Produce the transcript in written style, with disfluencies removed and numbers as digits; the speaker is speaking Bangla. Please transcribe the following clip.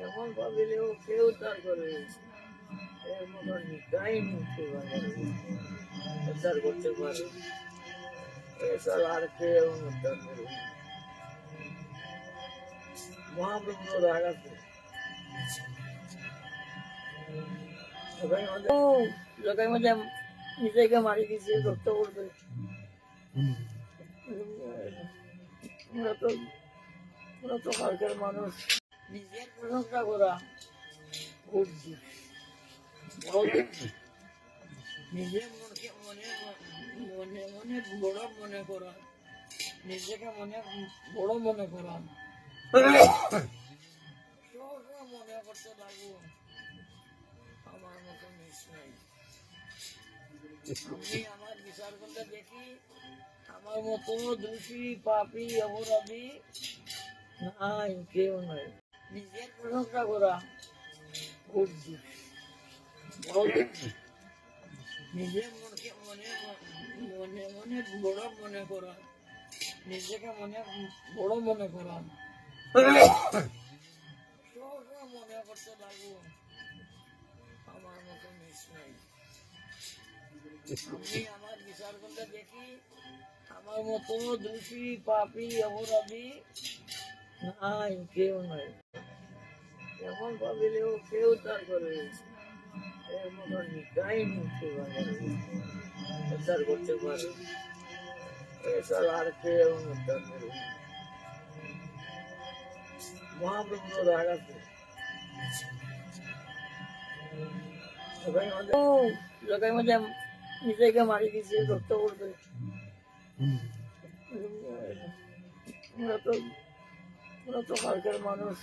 এমন ভাবিলেও কেউ তার করে এর মতো নিকাই মুক্তি উদ্ধার করতে পারে। এছাড়া আর কেউ উদ্ধার করবে না। মহাপ্রভুর রাগ আছে লোকের মধ্যে নিজেকে মারি দিচ্ছে রক্ত করবে। ওরা তো কালকের মানুষ নিজের প্রশংসা করা করছি নিজের মনকে মনে মনে মনে বড় মনে করা, নিজেকে মনে বড় মনে করা, মনে করতে পারবো আমার মতো মিস নাই। আমি আমার বিচার করলে দেখি আমার মতো দোষী পাপী অপরাধী নাই, কেউ নাই। নিজের প্রশংসা করা করছি নিজের মনকে মনে মনে মনে বড় মনে করা, নিজেকে মনে বড় মনে করা, মনে করতে পারবো আমার মতো মিস নাই। আমি আমার বিচার করলে দেখি আমার মতো দোষী পাপী অপরাধী নাই, কেউ নাই। এমন ভাবিলেও কেউ তার করে এর মতো নিকাই মুক্তি উদ্ধার করতে পারে। এছাড়া আর কেউ উদ্ধার করবে না। মহাপ্রভুর রাগ আছে লোকের মধ্যে নিজেকে মারি দিচ্ছে রক্ত করবে। ওরা তো কালকের মানুষ।